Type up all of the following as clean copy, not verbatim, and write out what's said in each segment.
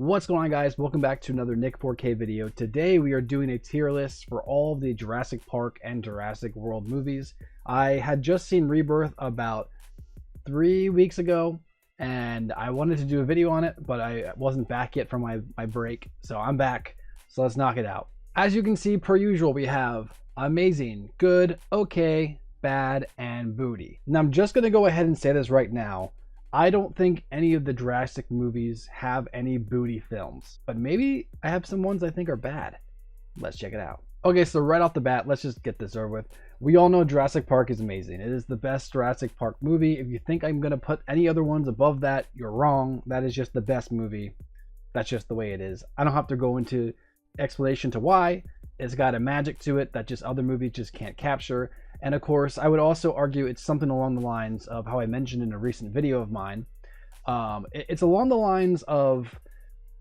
What's going on, guys? Welcome back to another Nick 4K video. Today we are doing a tier list for all of the Jurassic Park and Jurassic World movies. I had just seen Rebirth about 3 weeks ago and I wanted to do a video on it, but I wasn't back yet from my break, so I'm back. So let's knock it out. As you can see, per usual, we have amazing, good, okay, bad, and booty. Now I'm just going to go ahead and say this right now. I don't think any of the Jurassic movies have any booty films, but maybe I have some ones I think are bad. Let's check it out. Okay, so right off the bat, let's just get this over with. We all know Jurassic Park is amazing. It is the best Jurassic Park movie. If you think I'm going to put any other ones above that, you're wrong. That is just the best movie. That's just the way it is. I don't have to go into explanation to why. It's got a magic to it that just other movies just can't capture. And of course, I would also argue it's something along the lines of how I mentioned in a recent video of mine. It's along the lines of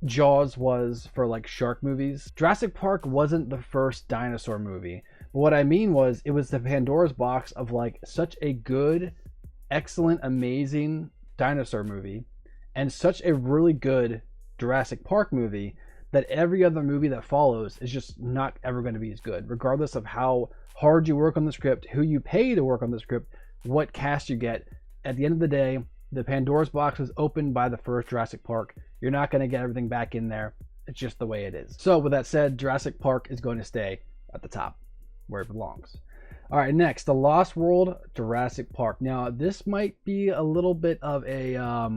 Jaws was for like shark movies. Jurassic Park wasn't the first dinosaur movie. But what I mean was it was the Pandora's box of like such a good, excellent, amazing dinosaur movie and such a really good Jurassic Park movie that every other movie that follows is just not ever going to be as good, regardless of how hard you work on the script, who you pay to work on the script, what cast you get. At the end of the day, the Pandora's box was opened by the first Jurassic Park. You're not going to get everything back in there. It's just the way it is. So with that said, Jurassic Park is going to stay at the top where it belongs. All right, next, The Lost World, Jurassic Park. Now, this might be a little bit of a, I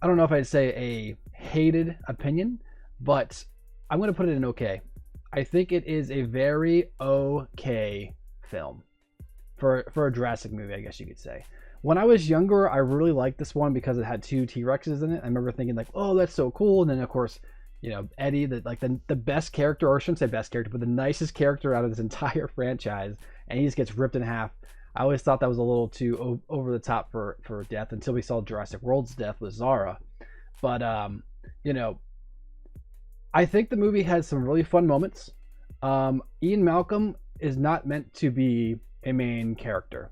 don't know if I'd say a hated opinion, but I'm going to put it in okay. I think it is a very okay film for a Jurassic movie, I guess you could say. When I was younger, I really liked this one because it had 2 T-Rexes in it. I remember thinking like, oh, that's so cool. And then of course, you know, Eddie, the best character, or I shouldn't say best character, but the nicest character out of this entire franchise, and he just gets ripped in half. I always thought that was a little too over the top for death until we saw Jurassic World's death with Zara. But you know, I think the movie has some really fun moments. Ian Malcolm is not meant to be a main character.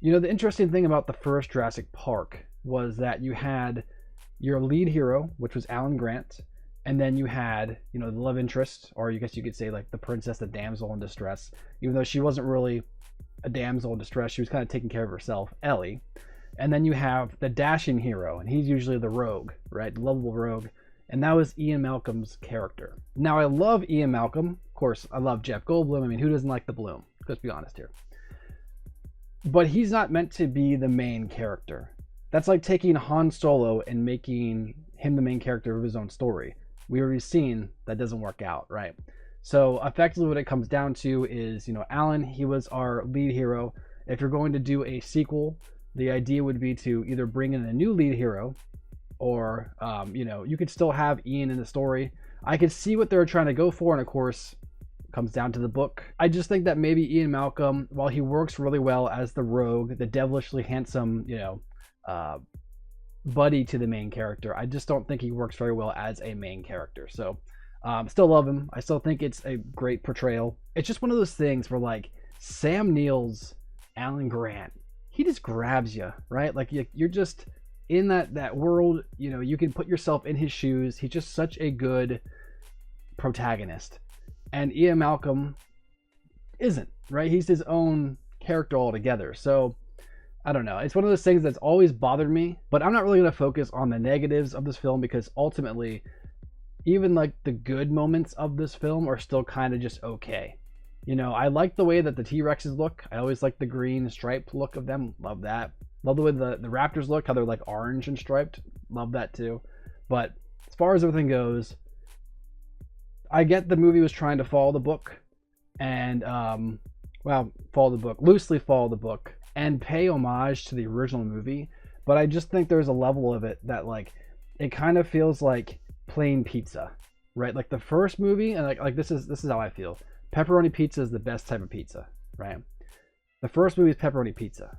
You know, the interesting thing about the first Jurassic Park was that you had your lead hero, which was Alan Grant, and then you had, you know, the love interest, or I guess you could say like the princess, the damsel in distress, even though she wasn't really a damsel in distress. She was kind of taking care of herself, Ellie. And then you have the dashing hero, and he's usually the rogue, right? The lovable rogue. And that was Ian Malcolm's character. Now, I love Ian Malcolm. Of course, I love Jeff Goldblum. I mean, who doesn't like the Bloom? Let's be honest here. But he's not meant to be the main character. That's like taking Han Solo and making him the main character of his own story. We already seen that doesn't work out, right? So effectively what it comes down to is, you know, Alan, he was our lead hero. If you're going to do a sequel, the idea would be to either bring in a new lead hero, or you know, you could still have Ian in the story. I could see what they're trying to go for, and of course it comes down to the book. I just think that maybe Ian Malcolm, while he works really well as the rogue, the devilishly handsome, you know, buddy to the main character, I just don't think he works very well as a main character. So still love him. I still think it's a great portrayal. It's just one of those things where like Sam Neill's Alan Grant, he just grabs you, right? Like you're just in that world, you know, you can put yourself in his shoes. He's just such a good protagonist. And Ian Malcolm isn't, right? He's his own character altogether. So I don't know. It's one of those things that's always bothered me, but I'm not really going to focus on the negatives of this film because ultimately, even like the good moments of this film are still kind of just okay. You know, I like the way that the T-Rexes look. I always like the green striped look of them. Love that. Love the way the Raptors look, how they're like orange and striped. Love that too. But as far as everything goes, I get the movie was trying to follow the book and, well, loosely follow the book and pay homage to the original movie. But I just think there's a level of it that like, it kind of feels like plain pizza, right? Like the first movie, and like this is how I feel. Pepperoni pizza is the best type of pizza, right? The first movie is pepperoni pizza.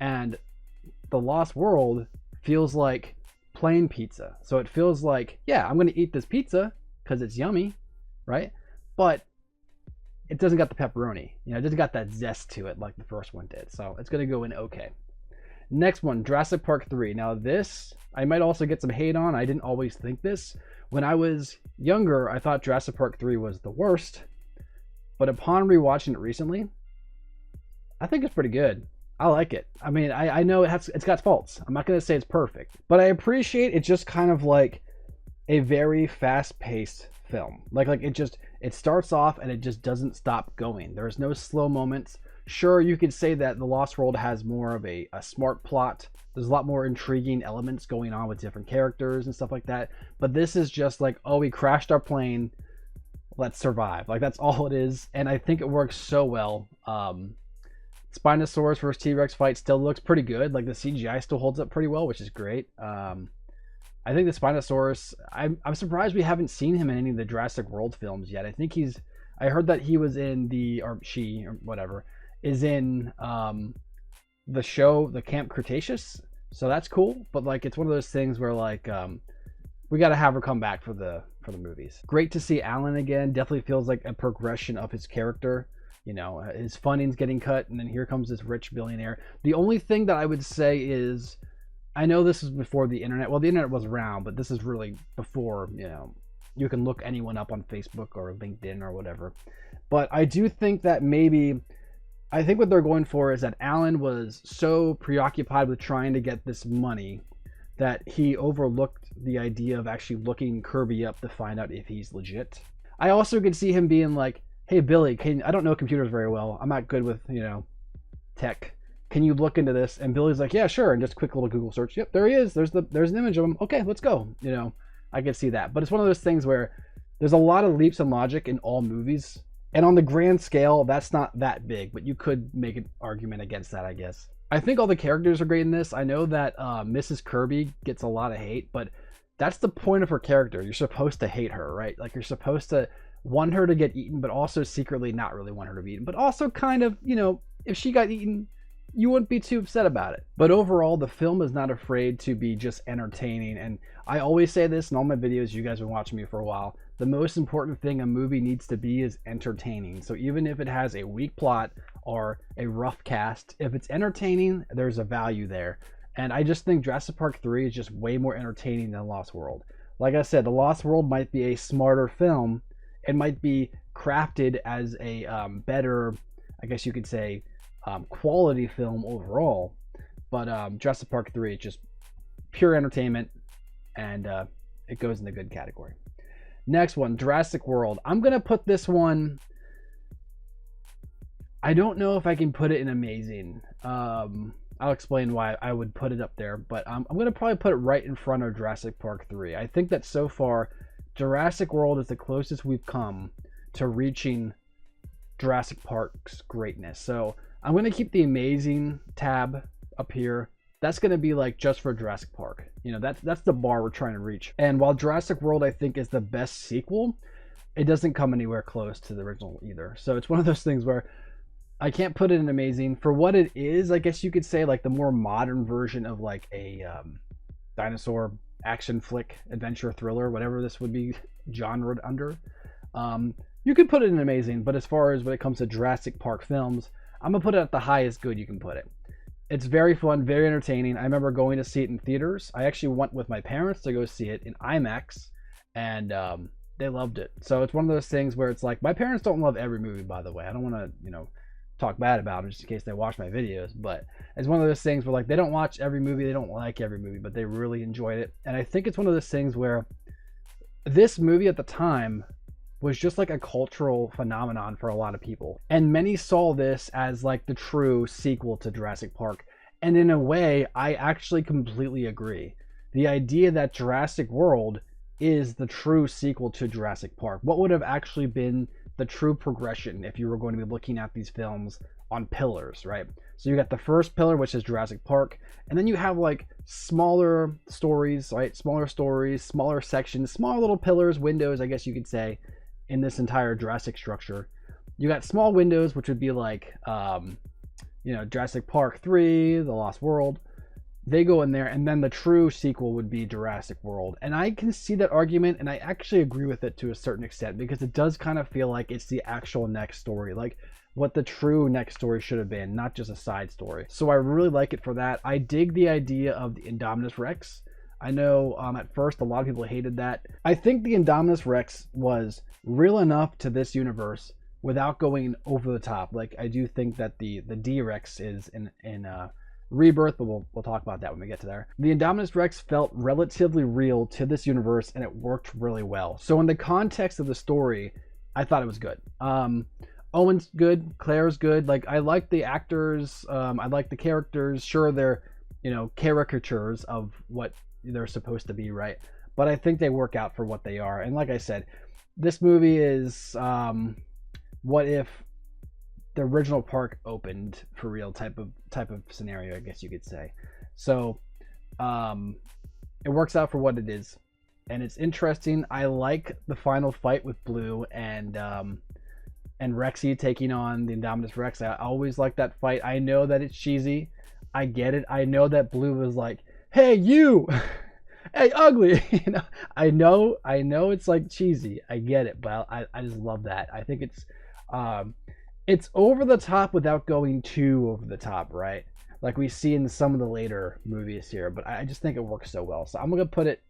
And The Lost World feels like plain pizza. So it feels like, yeah, I'm going to eat this pizza because it's yummy, right? But it doesn't got the pepperoni. You know, it doesn't got that zest to it like the first one did. So it's going to go in okay. Next one, Jurassic Park 3. Now this, I might also get some hate on. I didn't always think this. When I was younger, I thought Jurassic Park 3 was the worst. But upon rewatching it recently, I think it's pretty good. I like it. I mean, I know it's got faults. I'm not going to say it's perfect. But I appreciate it's just kind of like a very fast-paced film. Like it starts off and it just doesn't stop going. There's no slow moments. Sure, you could say that The Lost World has more of a smart plot. There's a lot more intriguing elements going on with different characters and stuff like that. But this is just like, oh, we crashed our plane. Let's survive. Like, that's all it is. And I think it works so well. Spinosaurus versus T-Rex fight still looks pretty good. Like, the CGI still holds up pretty well, which is great. I think the Spinosaurus, I'm surprised we haven't seen him in any of the Jurassic World films yet. I heard that he was in or she, or whatever, is in the show, the Camp Cretaceous. So that's cool. But like, it's one of those things where like, we got to have her come back for the movies. Great to see Alan again. Definitely feels like a progression of his character. You know, his funding's getting cut, and then here comes this rich billionaire. The only thing that I would say is, I know this is before the internet. Well, the internet was around, but this is really before, you know, you can look anyone up on Facebook or LinkedIn or whatever. But I do think that I think what they're going for is that Alan was so preoccupied with trying to get this money that he overlooked the idea of actually looking Kirby up to find out if he's legit. I also could see him being like, hey, Billy, I don't know computers very well. I'm not good with, you know, tech. Can you look into this? And Billy's like, yeah, sure. And just a quick little Google search. Yep, there he is. There's an image of him. Okay, let's go. You know, I can see that. But it's one of those things where there's a lot of leaps in logic in all movies. And on the grand scale, that's not that big. But you could make an argument against that, I guess. I think all the characters are great in this. I know that Mrs. Kirby gets a lot of hate. But that's the point of her character. You're supposed to hate her, right? Like, you're supposed to want her to get eaten, but also secretly not really want her to be eaten. But also kind of, you know, if she got eaten, you wouldn't be too upset about it. But overall, the film is not afraid to be just entertaining. And I always say this in all my videos. You guys have been watching me for a while. The most important thing a movie needs to be is entertaining. So even if it has a weak plot or a rough cast, if it's entertaining, there's a value there. And I just think Jurassic Park 3 is just way more entertaining than Lost World. Like I said, The Lost World might be a smarter film. It might be crafted as a better, I guess you could say, quality film overall. But Jurassic Park 3 is just pure entertainment, and it goes in the good category. Next one, Jurassic World. I'm going to put this one, I don't know if I can put it in amazing. I'll explain why I would put it up there, but I'm going to probably put it right in front of Jurassic Park 3. I think that so far, Jurassic World is the closest we've come to reaching Jurassic Park's greatness. So I'm going to keep the amazing tab up here. That's going to be like just for Jurassic Park. You know, that's the bar we're trying to reach. And while Jurassic World, I think, is the best sequel, it doesn't come anywhere close to the original either. So it's one of those things where I can't put it in amazing. For what it is, I guess you could say like the more modern version of like a dinosaur action flick, adventure thriller, whatever this would be genred under. You could put it in amazing, but as far as when it comes to Jurassic Park films, I'm gonna put it at the highest good you can put it. It's very fun, very entertaining. I remember going to see it in theaters. I actually went with my parents to go see it in IMAX, and they loved it. So it's one of those things where it's like, my parents don't love every movie, by the way. I don't want to, you know, talk bad about them just in case they watch my videos, but it's one of those things where like they don't watch every movie, they don't like every movie, but they really enjoyed it. And I think it's one of those things where this movie at the time was just like a cultural phenomenon for a lot of people, and many saw this as like the true sequel to Jurassic Park. And in a way, I actually completely agree. The idea that Jurassic World is the true sequel to Jurassic Park. What would have actually been the true progression if you were going to be looking at these films on pillars, right? So you got the first pillar, which is Jurassic Park, and then you have like smaller stories, right? Smaller stories, smaller sections, small little pillars, windows, I guess you could say, in this entire Jurassic structure. You got small windows, which would be like, you know, Jurassic Park 3, The Lost World. they go in there, and then the true sequel would be Jurassic World. And I can see that argument, and I actually agree with it to a certain extent, because it does kind of feel like it's the actual next story, like what the true next story should have been, not just a side story. So I really like it for that. I dig the idea of the Indominus Rex. I know at first a lot of people hated that. I think the Indominus Rex was real enough to this universe without going over the top. Like, I do think that the D-Rex is in Rebirth, but we'll talk about that when we get to there. The Indominus Rex felt relatively real to this universe, and it worked really well. So in the context of the story, I thought it was good. Owen's good, Claire's good. Like, I like the actors, I like the characters. Sure, they're, caricatures of what they're supposed to be, right? But I think they work out for what they are. And like I said, this movie is what if the original park opened for real type of scenario, I guess you could say. So it works out for what it is, and it's interesting. I like the final fight with Blue and Rexy taking on the Indominus Rex. I always like that fight. I know that it's cheesy. I get it. I know that Blue was like, "Hey, you, hey, ugly." I know it's like cheesy. I get it, but I just love that. I think it's over the top without going too over the top, right? Like we see in some of the later movies here, but I just think it works so well. So I'm gonna put it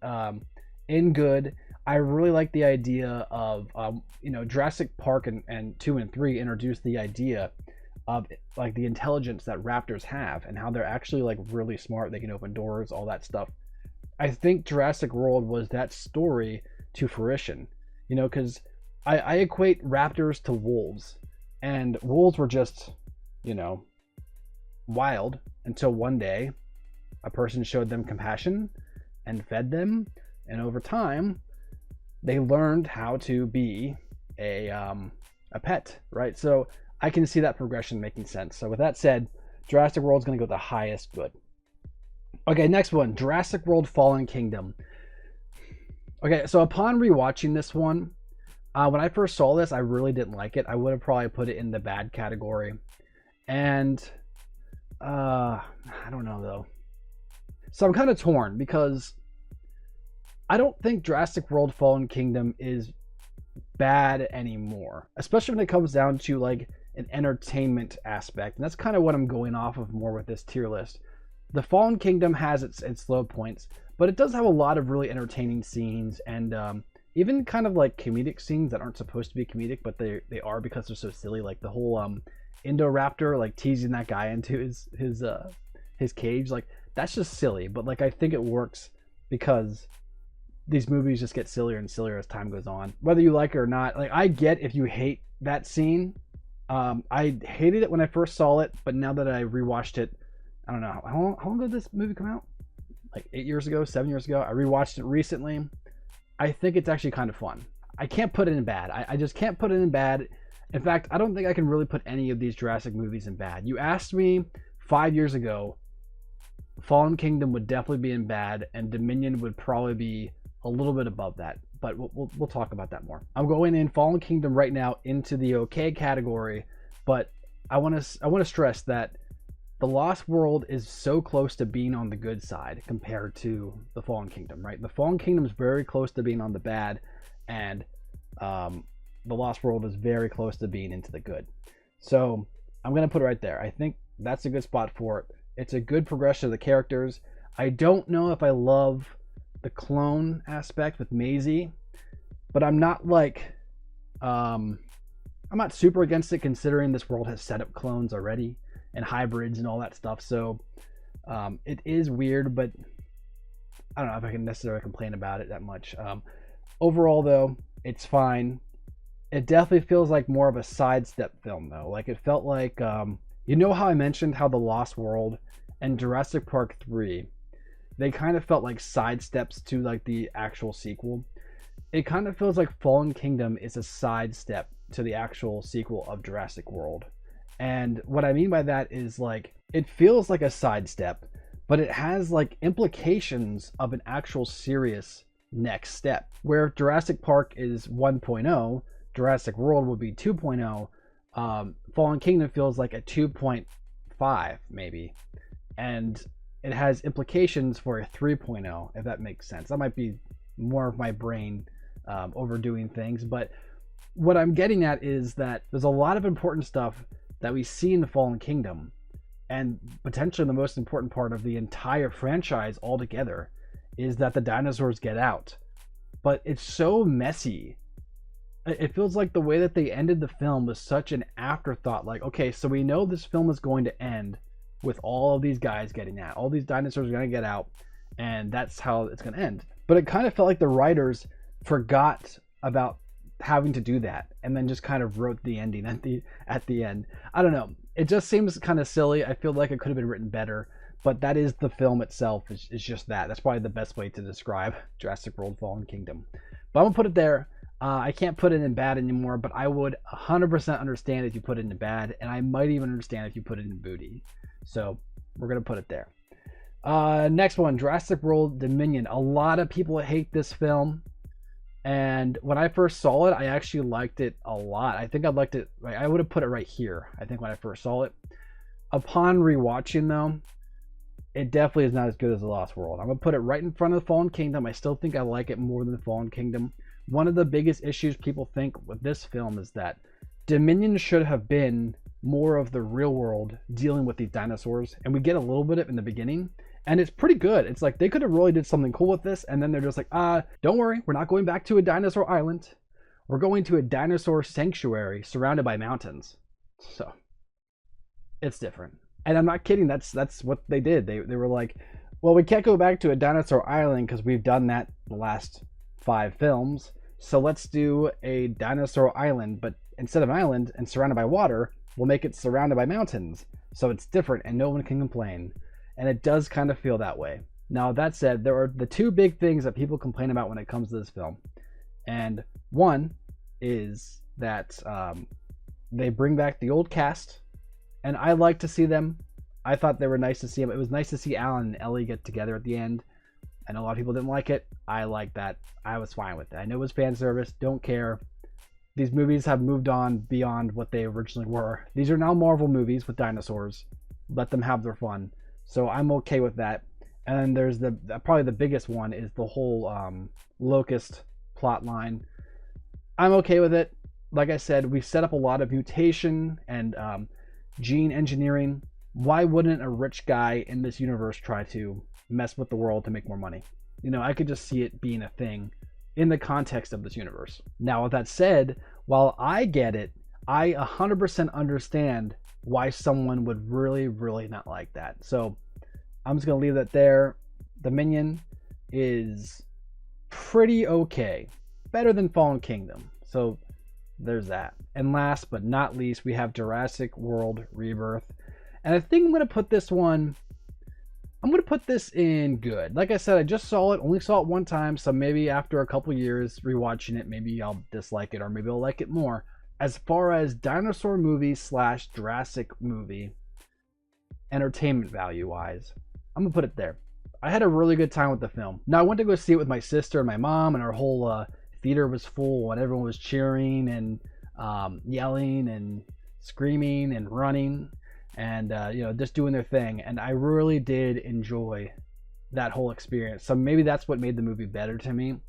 in good. I really like the idea of Jurassic Park and 2 and 3 introduced the idea of like the intelligence that raptors have and how they're actually like really smart. They can open doors, all that stuff. I think Jurassic World was that story to fruition, because I equate raptors to wolves. And wolves were just, wild until one day a person showed them compassion and fed them. And over time, they learned how to be a pet, right? So I can see that progression making sense. So with that said, Jurassic World is going to go the highest good. Okay, next one, Jurassic World Fallen Kingdom. Okay, so upon rewatching this one, when I first saw this, I really didn't like it. I would have probably put it in the bad category. And I don't know though. So I'm kind of torn because I don't think Jurassic World Fallen Kingdom is bad anymore, especially when it comes down to like an entertainment aspect. And that's kind of what I'm going off of more with this tier list. The Fallen Kingdom has its low points, but it does have a lot of really entertaining scenes and even kind of like comedic scenes that aren't supposed to be comedic, but they are because they're so silly. Like the whole Indoraptor like teasing that guy into his cage, like that's just silly. But like I think it works because these movies just get sillier and sillier as time goes on, whether you like it or not. Like I get if you hate that scene. I hated it when I first saw it, but now that I rewatched it, I don't know how long did this movie come out? Like 8 years ago, 7 years ago. I rewatched it recently. I think it's actually kind of fun. I can't put it in bad. I just can't put it in bad. In fact, I don't think I can really put any of these Jurassic movies in bad. You asked me 5 years ago, Fallen Kingdom would definitely be in bad, and Dominion would probably be a little bit above that. But we'll talk about that more. I'm going in Fallen Kingdom right now into the okay category, but I want to stress that The Lost World is so close to being on the good side compared to The Fallen Kingdom, right? The Fallen Kingdom is very close to being on the bad, and The Lost World is very close to being into the good. So I'm going to put it right there. I think that's a good spot for it. It's a good progression of the characters. I don't know if I love the clone aspect with Maisie, but I'm not like, I'm not super against it considering this world has set up clones already and hybrids and all that stuff. So it is weird, but I don't know if I can necessarily complain about it that much. Overall though, it's fine. It definitely feels like more of a sidestep film though. Like it felt like, how I mentioned how The Lost World and Jurassic Park 3, they kind of felt like sidesteps to like the actual sequel. It kind of feels like Fallen Kingdom is a sidestep to the actual sequel of Jurassic World. And what I mean by that is like, it feels like a sidestep, but it has like implications of an actual serious next step. Where Jurassic Park is 1.0, Jurassic World would be 2.0. Fallen Kingdom feels like a 2.5 maybe. And it has implications for a 3.0, if that makes sense. That might be more of my brain overdoing things, but what I'm getting at is that there's a lot of important stuff that we see in the Fallen Kingdom, and potentially the most important part of the entire franchise altogether is that the dinosaurs get out. But it's so messy. It feels like the way that they ended the film was such an afterthought. Like, okay, so we know this film is going to end with all of these guys getting out. All these dinosaurs are going to get out, and that's how it's going to end. But it kind of felt like the writers forgot about having to do that, and then just kind of wrote the ending at the end. I don't know. It just seems kind of silly. I feel like it could have been written better, but that is the film itself. Is just that. That's probably the best way to describe Jurassic World Fallen Kingdom. But I'm gonna put it there. I can't put it in bad anymore, but I would 100% understand if you put it in bad, and I might even understand if you put it in booty. So we're gonna put it there. Next one, Jurassic World Dominion. A lot of people hate this film. And when I first saw it, I actually liked it a lot. I think I liked it. I would have put it right here, I think, when I first saw it. Upon rewatching, though, it definitely is not as good as The Lost World. I'm going to put it right in front of The Fallen Kingdom. I still think I like it more than The Fallen Kingdom. One of the biggest issues people think with this film is that Dominion should have been more of the real world dealing with these dinosaurs. And we get a little bit of it in the beginning. And it's pretty good. It's like they could have really did something cool with this, and then they're just like, don't worry, we're not going back to a dinosaur island. We're going to a dinosaur sanctuary surrounded by mountains. So it's different. And I'm not kidding, that's what they did. They were like, well, we can't go back to a dinosaur island because we've done that the last 5 films. So let's do a dinosaur island, but instead of an island and surrounded by water, we'll make it surrounded by mountains. So it's different and no one can complain. And it does kind of feel that way. Now, that said, there are the 2 big things that people complain about when it comes to this film. And one is that they bring back the old cast. And I like to see them. I thought they were nice to see them. It was nice to see Alan and Ellie get together at the end. I know a lot of people didn't like it. I like that. I was fine with it. I know it was fan service. Don't care. These movies have moved on beyond what they originally were. These are now Marvel movies with dinosaurs. Let them have their fun. So I'm okay with that. And then there's probably the biggest one is the whole locust plot line. I'm okay with it. Like I said, we've set up a lot of mutation and gene engineering. Why wouldn't a rich guy in this universe try to mess with the world to make more money? You know, I could just see it being a thing in the context of this universe. Now, with that said, while I get it, I 100% understand why someone would really, really not like that. So I'm just going to leave that there. Dominion is pretty okay. Better than Fallen Kingdom. So there's that. And last but not least, we have Jurassic World Rebirth. And I think I'm going to put this one, I'm going to put this in good. Like I said, I just saw it, only saw it one time. So maybe after a couple years rewatching it, maybe I'll dislike it or maybe I'll like it more. As far as dinosaur movie / Jurassic movie, entertainment value wise, I'm gonna put it there. I had a really good time with the film. Now I went to go see it with my sister and my mom, and our whole theater was full, and everyone was cheering and yelling and screaming and running, and just doing their thing. And I really did enjoy that whole experience. So maybe that's what made the movie better to me.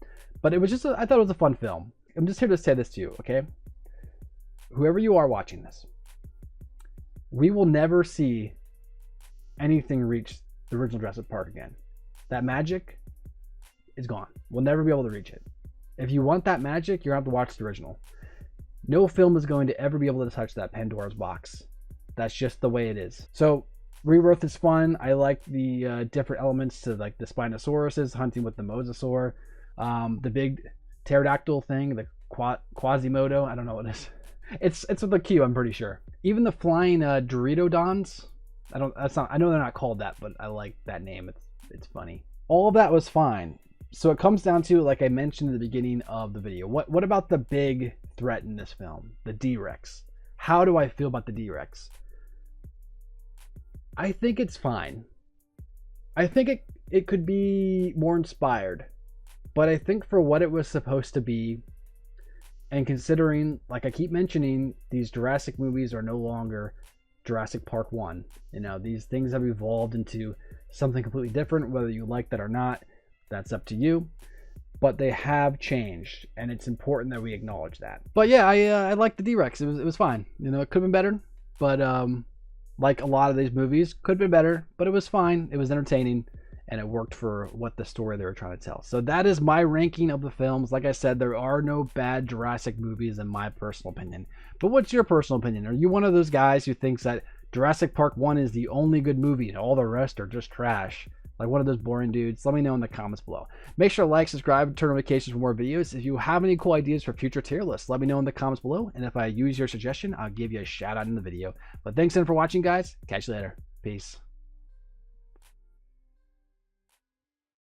But it was just I thought it was a fun film. I'm just here to say this to you, okay? Whoever you are watching this, we will never see anything reach the original Jurassic Park again. That magic is gone. We'll never be able to reach it. If you want that magic, you're going to have to watch the original. No film is going to ever be able to touch that Pandora's box. That's just the way it is. So Rebirth is fun. I like the different elements to like the Spinosauruses hunting with the Mosasaur, the big pterodactyl thing, the Quasimodo. I don't know what it is. It's with a Q, I'm pretty sure. Even the flying Doritodons. I know they're not called that, but I like that name. It's funny. All of that was fine. So it comes down to, like I mentioned at the beginning of the video, what about the big threat in this film? The D-Rex. How do I feel about the D-Rex? I think it's fine. I think it could be more inspired. But I think for what it was supposed to be, and considering, like I keep mentioning, these Jurassic movies are no longer Jurassic Park 1. You know, these things have evolved into something completely different. Whether you like that or not, that's up to you. But they have changed, and it's important that we acknowledge that. But yeah, I liked the D-Rex. It was fine. You know, it could have been better, but like a lot of these movies, could have been better, but it was fine. It was entertaining, and it worked for what the story they were trying to tell. So that is my ranking of the films. Like I said, there are no bad Jurassic movies in my personal opinion. But what's your personal opinion? Are you one of those guys who thinks that Jurassic Park 1 is the only good movie and all the rest are just trash? Like one of those boring dudes? Let me know in the comments below. Make sure to like, subscribe, and turn notifications for more videos. If you have any cool ideas for future tier lists, let me know in the comments below. And if I use your suggestion, I'll give you a shout out in the video. But thanks again for watching, guys. Catch you later. Peace.